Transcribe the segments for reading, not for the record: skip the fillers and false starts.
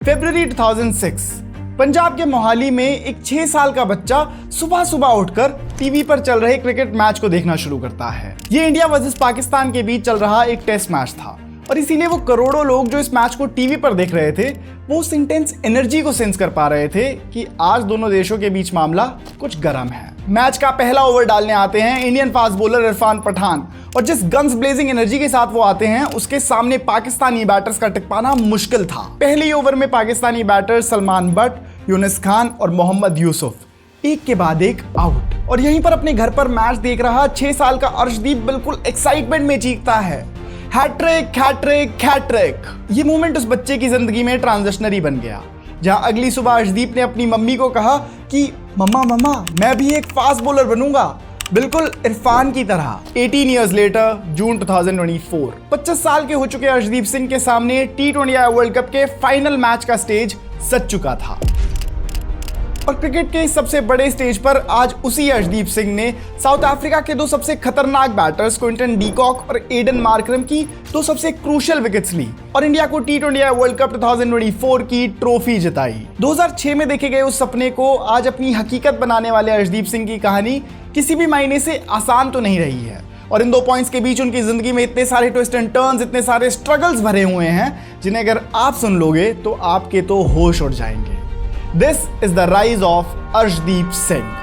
फरवरी 2006 पंजाब के मोहाली में एक 6 साल का बच्चा सुबह सुबह उठकर टीवी पर चल रहे क्रिकेट मैच को देखना शुरू करता है। ये इंडिया वर्सेस पाकिस्तान के बीच चल रहा एक टेस्ट मैच था और इसीलिए वो करोड़ों लोग जो इस मैच को टीवी पर देख रहे थे वो उस इंटेंस एनर्जी को सेंस कर पा रहे थे कि आज दोनों देशों के बीच मामला कुछ गर्म है। मैच का पहला ओवर डालने आते हैं Indian fast bowler Irfan Pathan और जिस गन्स ब्लेजिंग एनर्जी के साथ वो आते हैं उसके सामने पाकिस्तानी बैटर्स का टिक पाना मुश्किल था। पहले ओवर में पाकिस्तानी बैटर सलमान बट, यूनिस खान और मोहम्मद यूसुफ एक के बाद एक आउट। और यहीं पर अपने घर पर मैच देख रहा 6 साल का अर्शदीप बिल्कुल एक्साइटमेंट में चीखता है, हैट्रिक हैट्रिक हैट्रिक। ये मोमेंट उस बच्चे की जिंदगी में ट्रांजिशनरी बन गया, जहां अगली सुबह अर्शदीप ने अपनी मम्मी को कहा कि मम्मा मम्मा मैं भी एक फास्ट बॉलर बनूंगा, बिल्कुल इरफान की तरह। 18 ईयर्स लेटर, जून 2024, 25 साल के हो चुके अर्शदीप सिंह के सामने T20 वर्ल्ड कप के फाइनल मैच का स्टेज सज चुका था और क्रिकेट के इस सबसे बड़े स्टेज पर आज उसी अर्शदीप सिंह ने साउथ अफ्रीका के दो सबसे खतरनाक बैटर्स क्विंटन डी कॉक और एडन मार्करम की दो सबसे क्रूशियल विकेट्स ली और इंडिया को T20 वर्ल्ड कप 2024 की ट्रॉफी जिताई। 2006 में देखे गए उस सपने को आज अपनी हकीकत बनाने वाले अर्शदीप सिंह की कहानी किसी भी मायने से आसान तो नहीं रही है और इन 2 पॉइंट्स के बीच उनकी जिंदगी में इतने सारे ट्विस्ट एंड टर्न्स, इतने सारे स्ट्रगल्स भरे हुए हैं जिन्हें अगर आप सुन लोगे तो आपके तो होश उड़ जाएंगे। This is the rise of Arshdeep Singh.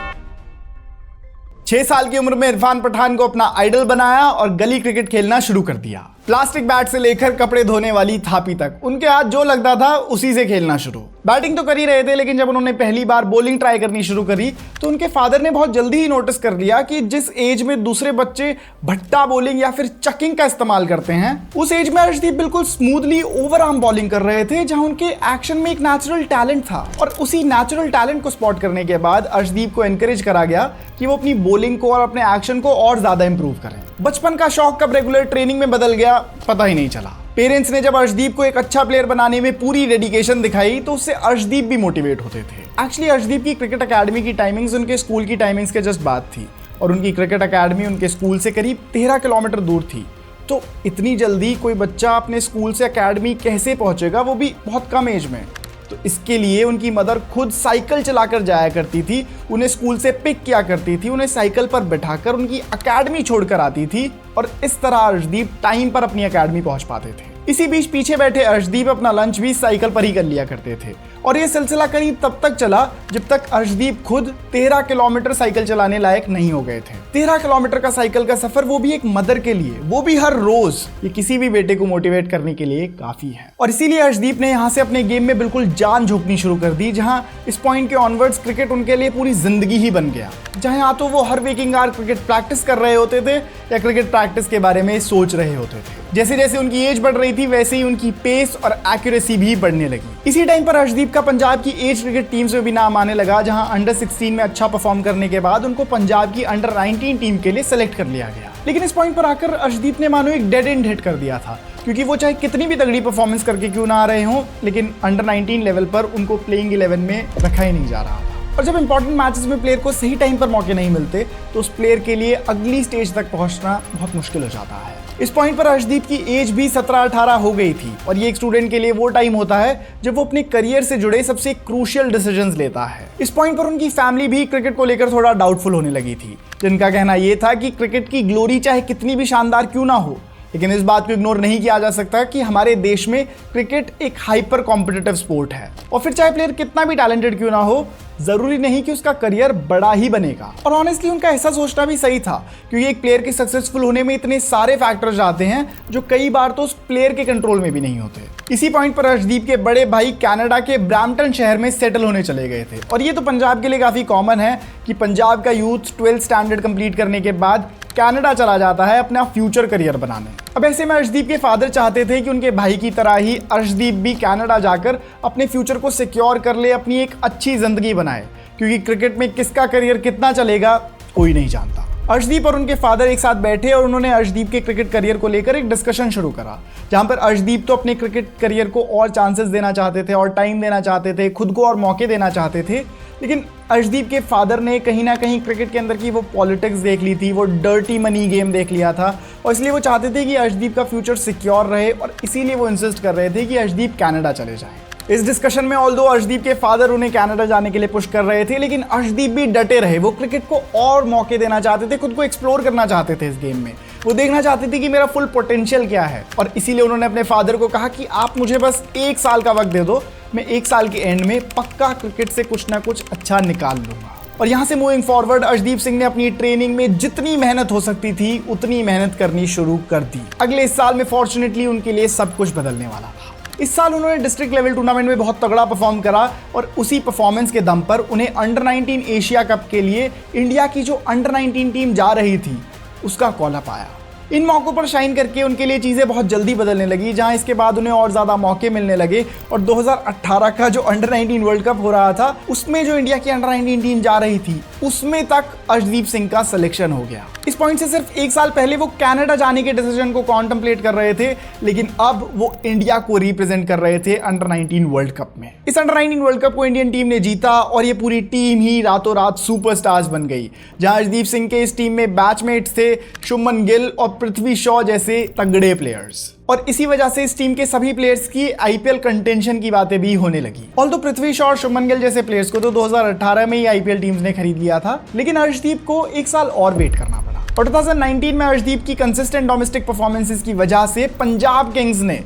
6 साल की उम्र में इरफान पठान को अपना आइडल बनाया और गली क्रिकेट खेलना शुरू कर दिया। प्लास्टिक बैट से लेकर कपड़े धोने वाली थापी तक उनके हाथ जो लगता था उसी से खेलना शुरू। बैटिंग तो कर ही रहे थे, लेकिन जब उन्होंने पहली बार बॉलिंग ट्राई करनी शुरू करी तो उनके फादर ने बहुत जल्दी ही नोटिस कर लिया कि जिस एज में दूसरे बच्चे भट्टा बॉलिंग या फिर चकिंग का इस्तेमाल करते हैं, उस एज में अर्शदीप बिल्कुल स्मूथली ओवर आर्म बॉलिंग कर रहे थे, जहां उनके एक्शन में एक नेचुरल टैलेंट था। और उसी नेचुरल टैलेंट को स्पॉट करने के बाद अर्शदीप को एनकरेज करा गया कि वो अपनी बॉलिंग को और अपने एक्शन को और ज्यादा इंप्रूव करें। बचपन का शौक कब रेगुलर ट्रेनिंग में बदल गया पता ही नहीं चला। पेरेंट्स ने जब अर्शदीप को एक अच्छा प्लेयर बनाने में पूरी डेडिकेशन दिखाई तो उससे अर्शदीप भी मोटिवेट होते थे। एक्चुअली अर्शदीप की क्रिकेट अकेडमी की टाइमिंग्स उनके स्कूल की टाइमिंग्स के जस्ट बाद थी और उनकी क्रिकेट अकेडमी उनके स्कूल से करीब 13 किलोमीटर दूर थी। तो इतनी जल्दी कोई बच्चा अपने स्कूल से अकेडमी कैसे पहुंचेगा, वो भी बहुत कम एज में। तो इसके लिए उनकी मदर खुद साइकिल चलाकर जाया करती थी, उन्हें स्कूल से पिक किया करती थी, उन्हें साइकिल पर बिठाकर उनकी अकेडमी छोड़कर आती थी और इस तरह अर्शदीप टाइम पर अपनी अकेडमी पहुंच पाते थे। इसी बीच पीछे बैठे अर्शदीप अपना लंच भी साइकिल पर ही कर लिया करते थे और ये सिलसिला करीब तब तक चला जब तक अर्शदीप खुद 13 किलोमीटर साइकिल चलाने लायक नहीं हो गए थे। 13 किलोमीटर का साइकिल का सफर, वो भी एक मदर के लिए, वो भी हर रोज, ये किसी भी बेटे को मोटिवेट करने के लिए काफी है। और इसीलिए अर्शदीप ने यहाँ से अपने गेम में बिल्कुल जान झोंकनी शुरू कर दी, जहाँ इस पॉइंट के ऑनवर्ड्स क्रिकेट उनके लिए पूरी जिंदगी ही बन गया। जहाँ या तो वो हर वेकिंग आवर क्रिकेट प्रैक्टिस कर रहे होते थे या क्रिकेट प्रैक्टिस के बारे में सोच रहे होते थे। जैसे जैसे उनकी एज बढ़ रही थी वैसे ही उनकी पेस और एक्यूरेसी भी बढ़ने लगी। इसी टाइम पर अर्शदीप का पंजाब की एज क्रिकेट टीम्स में भी नाम आने लगा, जहां अंडर 16 में अच्छा परफॉर्म करने के बाद उनको पंजाब की अंडर 19 टीम के लिए सेलेक्ट कर लिया गया। लेकिन इस पॉइंट पर आकर अर्शदीप ने मानो एक डेड एंड हिट कर दिया था, क्योंकि वो चाहे कितनी भी तगड़ी परफॉर्मेंस करके क्यों ना आ रहे हों, लेकिन अंडर 19 लेवल पर उनको प्लेइंग 11 में रखा ही नहीं जा रहा था। और जब इंपॉर्टेंट मैचेस में प्लेयर को सही टाइम पर मौके नहीं मिलते तो उस प्लेयर के लिए अगली स्टेज तक पहुंचना बहुत मुश्किल हो जाता है। इस पॉइंट पर अर्शदीप की एज भी 17-18 हो गई थी और ये एक स्टूडेंट के लिए वो टाइम होता है जब वो अपने करियर से जुड़े सबसे क्रूशियल डिसीजंस लेता है। इस पॉइंट पर उनकी फैमिली भी क्रिकेट को लेकर थोड़ा डाउटफुल होने लगी थी, जिनका कहना ये था कि क्रिकेट की ग्लोरी चाहे कितनी भी शानदार क्यों ना हो, लेकिन इस बात को इग्नोर नहीं किया जा सकता कि हमारे देश में क्रिकेट एक हाइपर कॉम्पिटिटिव स्पोर्ट है और फिर चाहे प्लेयर कितना भी टैलेंटेड क्यों ना हो, जरूरी नहीं कि उसका करियर बड़ा ही बनेगा। और ऑनेस्टली उनका ऐसा सोचना भी सही था, क्योंकि एक प्लेयर के सक्सेसफुल होने में इतने सारे फैक्टर्स आते हैं जो कई बार तो उस प्लेयर के कंट्रोल में भी नहीं होते। इसी पॉइंट पर अर्शदीप के बड़े भाई कनाडा के ब्रैम्पटन शहर में सेटल होने चले गए थे और ये तो पंजाब के लिए काफी कॉमन है कि पंजाब का यूथ 12th स्टैंडर्ड कंप्लीट करने के बाद कनाडा चला जाता है अपना फ्यूचर करियर बनाने। अब ऐसे में अर्शदीप के फादर चाहते थे कि उनके भाई की तरह ही अर्शदीप भी कनाडा जाकर अपने फ्यूचर को सिक्योर कर ले, अपनी एक अच्छी जिंदगी बनाए, क्योंकि क्रिकेट में किसका करियर कितना चलेगा कोई नहीं जानता। अर्शदीप और उनके फादर एक साथ बैठे और उन्होंने अर्शदीप के क्रिकेट करियर को लेकर एक डिस्कशन शुरू करा, जहां पर अर्शदीप तो अपने क्रिकेट करियर को और चांसेस देना चाहते थे और टाइम देना चाहते थे, खुद को और मौके देना चाहते थे, लेकिन अर्शदीप के फादर ने कहीं ना कहीं क्रिकेट के अंदर की वो पॉलिटिक्स देख ली थी, वो डर्टी मनी गेम देख लिया था और इसलिए वो चाहते थे कि अर्शदीप का फ्यूचर सिक्योर रहे और इसीलिए वो इंसिस्ट कर रहे थे कि अर्शदीप कनाडा चले जाए। इस डिस्कशन में ऑल्दो अर्शदीप के फादर उन्हें कनाडा जाने के लिए पुश कर रहे थे, लेकिन अर्शदीप भी डटे रहे। वो क्रिकेट को और मौके देना चाहते थे, खुद को एक्सप्लोर करना चाहते थे इस गेम में। वो देखना चाहते थे कि मेरा फुल पोटेंशियल क्या है, और इसीलिए उन्होंने अपने फादर को कहा कि आप मुझे बस 1 साल का वक्त दे दो, मैं 1 साल के एंड में पक्का क्रिकेट से कुछ ना कुछ अच्छा निकाल लूंगा। और यहाँ से मूविंग फॉरवर्ड अर्शदीप सिंह ने अपनी ट्रेनिंग में जितनी मेहनत हो सकती थी उतनी मेहनत करनी शुरू कर दी। अगले इस साल में फॉर्चुनेटली उनके लिए सब कुछ बदलने वाला था। इस साल उन्होंने डिस्ट्रिक्ट लेवल टूर्नामेंट में बहुत तगड़ा परफॉर्म करा, और उसी परफॉर्मेंस के दम पर उन्हें अंडर 19 एशिया कप के लिए इंडिया की जो अंडर 19 टीम जा रही थी उसका कॉल अप आया। इन मौक़ों पर शाइन करके उनके लिए चीज़ें बहुत जल्दी बदलने लगी, जहां इसके बाद उन्हें और ज़्यादा मौके मिलने लगे। और 2018 का जो अंडर 19 वर्ल्ड कप हो रहा था, उसमें जो इंडिया की अंडर 19 टीम जा रही थी उसमें तक अर्शदीप सिंह का सिलेक्शन हो गया। इस पॉइंट से सिर्फ 1 साल पहले वो कनाडा जाने के डिसीजन को कॉन्टेम्पलेट कर रहे थे, लेकिन अब वो इंडिया को रिप्रेजेंट कर रहे थे अंडर 19 वर्ल्ड कप में। इस अंडर 19 वर्ल्ड कप को इंडियन टीम ने जीता, और ये पूरी टीम ही रातों रात सुपरस्टार्स बन गई। जहां अर्शदीप सिंह के इस टीम में बैचमेट्स थे शुभमन गिल और पृथ्वी शॉ जैसे तगड़े प्लेयर्स, और इसी वजह से इस टीम के सभी प्लेयर्स की आईपीएल कंटेंशन की बातें भी होने लगी। ऑल्दो पृथ्वी शॉ और शुभमन गिल जैसे प्लेयर्स को तो 2018 में ही आईपीएल टीम्स ने खरीद लिया था, लेकिन अर्शदीप को 1 साल और वेट करना पड़ा। और 2019 में अर्शदीप की कंसिस्टेंट डोमेस्टिक परफॉर्मेंसेस की वजह से पंजाब किंग्स ने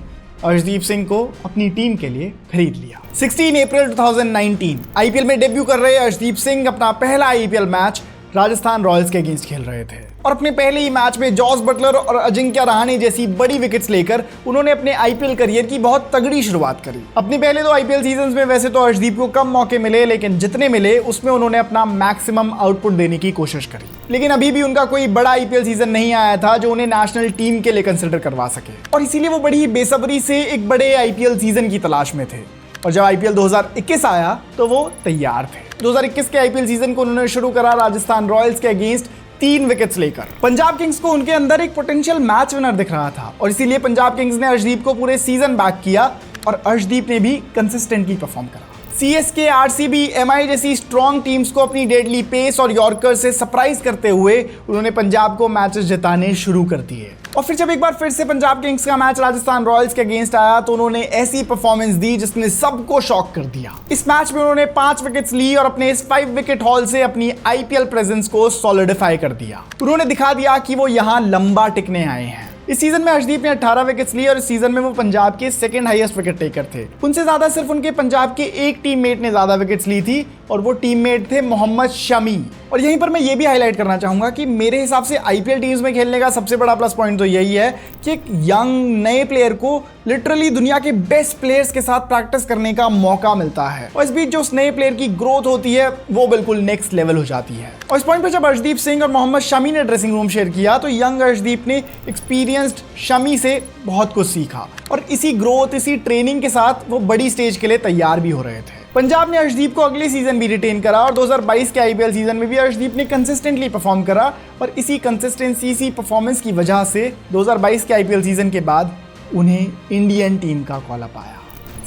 अर्शदीप सिंह को अपनी टीम के लिए खरीद लिया। 16 अप्रैल 2019 आईपीएल में डेब्यू कर रहे अर्शदीप सिंह अपना पहला आईपीएल मैच राजस्थान रॉयल्स के अगेंस्ट खेल रहे थे, और अपने पहले ही मैच में जॉस बटलर और अजिंक्य रहाणे जैसी बड़ी विकेट्स लेकर उन्होंने अपने आईपीएल करियर की बहुत तगड़ी शुरुआत करी। अपने पहले 2 आईपीएल सीजन्स में वैसे तो अर्शदीप को कम मौके मिले, लेकिन जितने मिले उसमें उन्होंने अपना मैक्सिमम आउटपुट देने की कोशिश करी। लेकिन अभी भी उनका कोई बड़ा आईपीएल सीजन नहीं आया था जो उन्हें नेशनल टीम के लिए कंसिडर करवा सके, और इसीलिए वो बड़ी बेसब्री से एक बड़े आईपीएल सीजन की तलाश में थे। और जब आईपीएल 2021 आया तो वो तैयार थे। 2021 के आईपीएल सीजन को उन्होंने शुरू करा राजस्थान रॉयल्स के अगेंस्ट 3 विकेट्स लेकर। पंजाब किंग्स को उनके अंदर एक पोटेंशियल मैच विनर दिख रहा था, और इसीलिए पंजाब किंग्स ने अर्शदीप को पूरे सीजन बैक किया, और अर्शदीप ने भी कंसिस्टेंटली परफॉर्म करा। सीएसके, आरसीबी, एमआई जैसी स्ट्रॉन्ग टीम्स को अपनी डेडली पेस और यॉर्कर से सरप्राइज करते हुए उन्होंने पंजाब को मैचेस जिताने शुरू कर दिए। और फिर जब एक बार फिर से पंजाब किंग्स का मैच राजस्थान रॉयल्स के अगेंस्ट आया तो उन्होंने ऐसी परफॉर्मेंस दी जिसने सबको शॉक कर दिया। इस मैच में उन्होंने 5 विकेट्स ली और अपने इस 5 विकेट हॉल से अपनी आईपीएल प्रेजेंस को सॉलिडिफाई कर दिया। उन्होंने दिखा दिया कि वो यहां लंबा टिकने आए हैं। इस सीजन में अर्शदीप ने 18 विकेट्स ली, और इस सीजन में वो पंजाब के 2nd हाईएस्ट विकेट टेकर थे। उनसे ज्यादा सिर्फ उनके पंजाब के एक टीममेट ने ज्यादा विकेट्स ली थी, और वो टीममेट थे मोहम्मद शमी। और यहीं पर मैं ये भी हाईलाइट करना चाहूंगा कि मेरे हिसाब से आईपीएल टीम्स में खेलने का सबसे बड़ा प्लस पॉइंट तो यही है कि एक यंग नए प्लेयर को लिटरली दुनिया के बेस्ट प्लेयर्स के साथ प्रैक्टिस करने का मौका मिलता है, और इस बीच जो उस नए प्लेयर की ग्रोथ होती है वो बिल्कुल नेक्स्ट लेवल हो जाती है। और इस पॉइंट पर जब अर्शदीप सिंह और मोहम्मद शमी ने ड्रेसिंग रूम शेयर किया तो यंग अर्शदीप ने एक्सपीरियंस्ड शमी से बहुत कुछ सीखा, और इसी ग्रोथ, इसी ट्रेनिंग के साथ वो बड़ी स्टेज के लिए तैयार भी हो रहे थे। पंजाब ने अर्शदीप को अगले सीजन भी रिटेन करा, और 2022 के आईपीएल सीजन में भी अर्शदीप ने कंसिस्टेंटली परफॉर्म करा, और इसी कंसिस्टेंसी, इसी परफॉर्मेंस की वजह से 2022 के आईपीएल सीजन के बाद उन्हें इंडियन टीम का कॉल अप आया।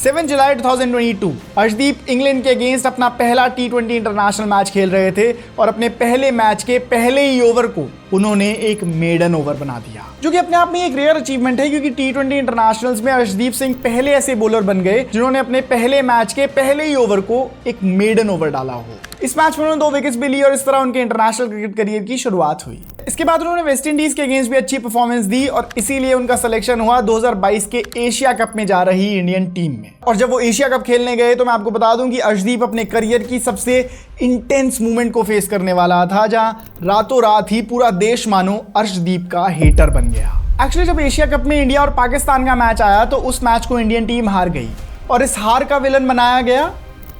7 जुलाई 2022 अर्शदीप इंग्लैंड के अगेंस्ट अपना पहला T20 इंटरनेशनल मैच खेल रहे थे, और अपने पहले मैच के पहले ही ओवर को उन्होंने एक मेडन ओवर बना दिया, जो कि अपने आप में एक रेयर अचीवमेंट है, क्योंकि T20 इंटरनेशनल्स में अर्शदीप सिंह पहले ऐसे बॉलर बन गए जिन्होंने अपने पहले मैच के पहले ही ओवर को एक मेडन ओवर डाला हो। इस मैच में उन्होंने 2 विकेट्स भी ली, और इस तरह उनके इंटरनेशनल क्रिकेट करियर की शुरुआत हुई। इसके बाद उन्होंने वेस्ट इंडीज के अगेंस्ट भी अच्छी परफॉर्मेंस दी, और इसीलिए उनका सिलेक्शन हुआ 2022 के एशिया कप में जा रही इंडियन टीम में। और जब वो एशिया कप खेलने गए तो मैं आपको बता दूं कि अर्शदीप अपने करियर की सबसे इंटेंस मूवमेंट को फेस करने वाला था, जहां रातों रात ही पूरा देश मानो अर्शदीप का हेटर बन गया। एक्चुअली जब एशिया कप में इंडिया और पाकिस्तान का मैच आया तो उस मैच को इंडियन टीम हार गई, और इस हार का विलन बनाया गया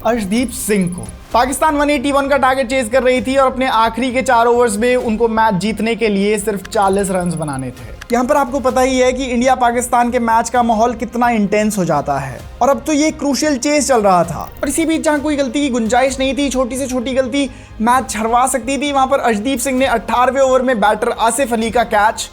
अर्शदीप सिंह को। पाकिस्तान 181 का टारगेट चेज कर रही थी, और अपने आखिरी के 4 ओवर्स में उनको मैच जीतने के लिए सिर्फ 40 रन बनाने थे। यहाँ पर आपको पता ही है कि इंडिया पाकिस्तान के मैच का माहौल कितना इंटेंस हो जाता है, और अब तो ये क्रूशियल चेस चल रहा था, और इसी बीच जहाँ कोई गलती की गुंजाइश नहीं थी, छोटी से छोटी गलती मैच हरवा सकती थी, वहां पर अर्शदीप सिंह ने 18वें ओवर में बैटर आसिफ अली का कैच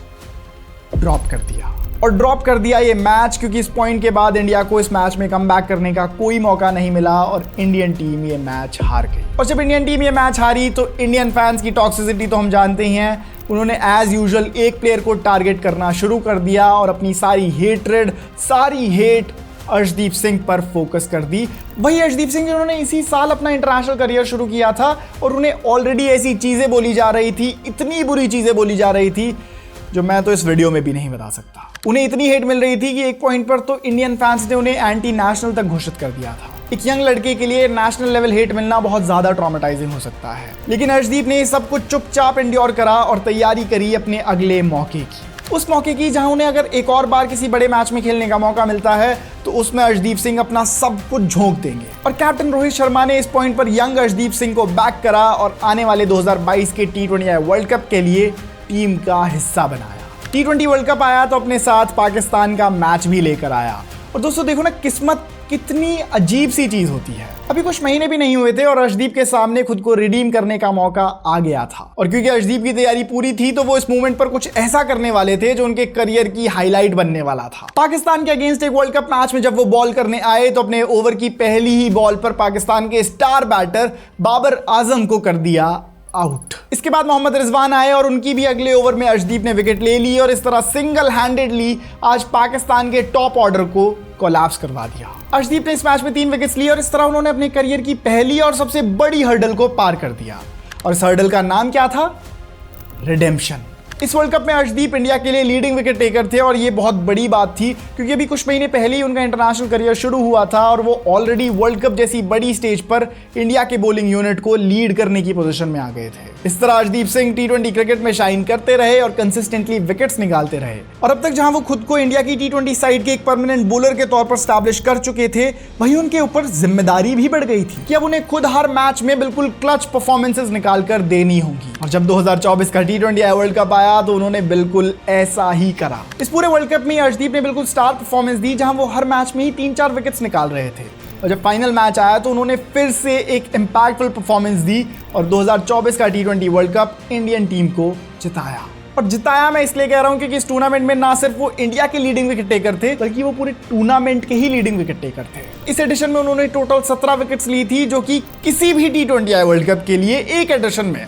ड्रॉप कर दिया, और ड्रॉप कर दिया ये मैच, क्योंकि इस पॉइंट के बाद इंडिया को इस मैच में कमबैक करने का कोई मौका नहीं मिला, और इंडियन टीम ये मैच हार गई। और जब इंडियन टीम ये मैच हारी तो इंडियन फैंस की टॉक्सिसिटी तो हम जानते ही हैं, उन्होंने एज यूजुअल एक प्लेयर को टारगेट करना शुरू कर दिया, और अपनी सारी हेट्रेड, सारी हेट अर्शदीप सिंह पर फोकस कर दी। वही अर्शदीप सिंह जिन्होंने इसी साल अपना इंटरनेशनल करियर शुरू किया था और उन्हें ऑलरेडी ऐसी चीजें बोली जा रही थी, इतनी बुरी चीजें बोली जा रही थी जो मैं तो इस वीडियो में भी नहीं बता सकता। उन्हें इतनी हेट मिल रही थी कि एक पॉइंट पर तो इंडियन फैंस ने उन्हें एंटी नेशनल तक घोषित कर दिया था। एक यंग लड़के के लिए नेशनल लेवल हेट मिलना बहुत ज्यादा ट्रॉमेटाइजिंग हो सकता है, लेकिन अर्शदीप ने सब कुछ चुपचाप एंड्योर करा और तैयारी करी अपने अगले मौके की। उस मौके की जहां उन्हें अगर एक और बार किसी बड़े मैच में खेलने का मौका मिलता है तो उसमें अर्शदीप सिंह अपना सब कुछ झोंक देंगे। और कैप्टन रोहित शर्मा ने इस पॉइंट पर यंग अर्शदीप सिंह को बैक करा और आने वाले 2022 के T20 वर्ल्ड कप के लिए टीम का हिस्सा बनाया। T20 वर्ल्ड कप आया तो अपने साथ पाकिस्तान का मैच भी लेकर आया। और दोस्तों देखो ना, किस्मत कितनी अजीब सी चीज होती है। अभी कुछ महीने भी नहीं हुए थे और अर्शदीप के सामने खुद को रिडीम करने का मौका आ गया था। और क्योंकि अर्शदीप की तैयारी पूरी थी तो वो इस मूवमेंट पर कुछ ऐसा करने वाले थे जो उनके करियर की हाईलाइट बनने वाला था। पाकिस्तान के अगेंस्ट एक वर्ल्ड कप मैच में जब वो बॉल करने आए तो अपने ओवर की पहली ही बॉल पर पाकिस्तान के स्टार बैटर बाबर आजम को कर दिया आउट। इसके बाद मोहम्मद रिजवान आए और उनकी भी अगले ओवर में अर्शदीप ने विकेट ले ली और इस तरह सिंगल हैंडेडली आज पाकिस्तान के टॉप ऑर्डर को कोलैप्स करवा दिया। अर्शदीप ने इस मैच में 3 विकेट्स लिए और इस तरह उन्होंने अपने करियर की पहली और सबसे बड़ी हर्डल को पार कर दिया। और इस हर्डल का नाम क्या था? रिडेम्पशन। इस वर्ल्ड कप में अर्शदीप इंडिया के लिए लीडिंग विकेट टेकर थे और ये बहुत बड़ी बात थी क्योंकि अभी कुछ महीने पहले ही उनका इंटरनेशनल करियर शुरू हुआ था और वो ऑलरेडी वर्ल्ड कप जैसी बड़ी स्टेज पर इंडिया के बॉलिंग यूनिट को लीड करने की पोजीशन में आ गए थे। इस तरह अर्शदीप सिंह T20 क्रिकेट में शाइन करते रहे और कंसिस्टेंटली विकेट्स निकालते रहे। और अब तक जहां वो खुद को इंडिया की T20 साइड के एक परमानेंट बॉलर के तौर पर स्टैब्लिश कर चुके थे, वहीं उनके ऊपर जिम्मेदारी भी बढ़ गई थी कि अब उन्हें खुद हर मैच में बिल्कुल क्लच परफॉर्मेंसेस निकाल कर देनी होगी। और जब 2024 का T20 वर्ल्ड कप आया तो उन्होंने बिल्कुल ऐसा ही करा। इस पूरे वर्ल्ड कप में अर्शदीप ने बिल्कुल स्टार परफॉर्मेंस दी जहां वो हर मैच में ही 3-4 विकेट्स निकाल रहे थे। और जब फाइनल मैच आया तो उन्होंने फिर से एक इंपैक्टफुल परफॉर्मेंस दी और 2024 का T20 world cup Indian team को जिताया। और जिताया मैं इसलिए कह रहा हूं क्योंकि इस टूर्नामेंट में ना सिर्फ वो इंडिया के लीडिंग विकेट टेकर थे बल्कि वो पूरे टूर्नामेंट के ही लीडिंग विकेट टेकर थे। इस एडिशन में उन्होंने टोटल 17 विकेट्स ली थी जो कि किसी भी T20 वर्ल्ड कप के लिए एक एडिशन में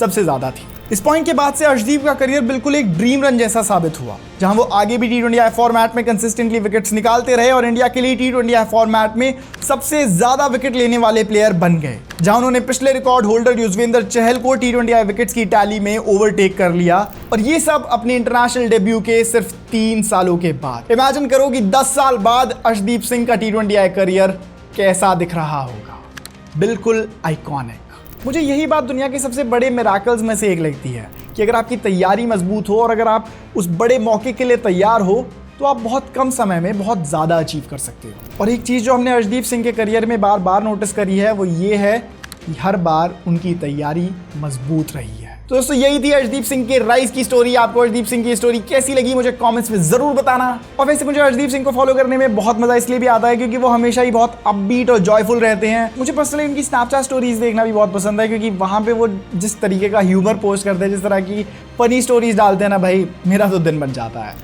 सबसे ज्यादा थी। इस पॉइंट के बाद से अर्शदीप का करियर बिल्कुल एक ड्रीम रन जैसा साबित हुआ जहां वो आगे भी T20 फॉर्मेट में कंसिस्टेंटली विकेट्स निकालते रहे और इंडिया के लिए T20 फॉर्मेट में सबसे ज्यादा विकेट लेने वाले प्लेयर बन गए, जहां उन्होंने पिछले रिकॉर्ड होल्डर युजवेंद्र चहल को T20 विकेट्स की टैली में ओवरटेक कर लिया। और ये सब अपने इंटरनेशनल डेब्यू के सिर्फ 3 सालों के बाद। इमेजिन करो कि 10 साल बाद अर्शदीप सिंह का T20 करियर कैसा दिख रहा होगा। बिल्कुल आइकॉनिक। मुझे यही बात दुनिया के सबसे बड़े मिराकल्स में से एक लगती है कि अगर आपकी तैयारी मजबूत हो और अगर आप उस बड़े मौके के लिए तैयार हो तो आप बहुत कम समय में बहुत ज़्यादा अचीव कर सकते हो। और एक चीज़ जो हमने अर्शदीप सिंह के करियर में बार बार नोटिस करी है वो ये है कि हर बार उनकी तैयारी मजबूत रही है। तो दोस्तों यही थी अर्शदीप सिंह के राइज की स्टोरी। आपको अर्शदीप सिंह की स्टोरी कैसी लगी मुझे कमेंट्स में जरूर बताना। और वैसे मुझे अर्शदीप सिंह को फॉलो करने में बहुत मजा इसलिए भी आता है क्योंकि वो हमेशा ही बहुत अपबीट और जॉयफुल रहते हैं। मुझे पर्सनली उनकी स्नैपचैट स्टोरीज देखना भी बहुत पसंद है क्योंकि वहाँ पे वो जिस तरीके का ह्यूमर पोस्ट करते हैं, जिस तरह की फनी स्टोरीज डालते हैं ना भाई, मेरा तो दिन बन जाता है।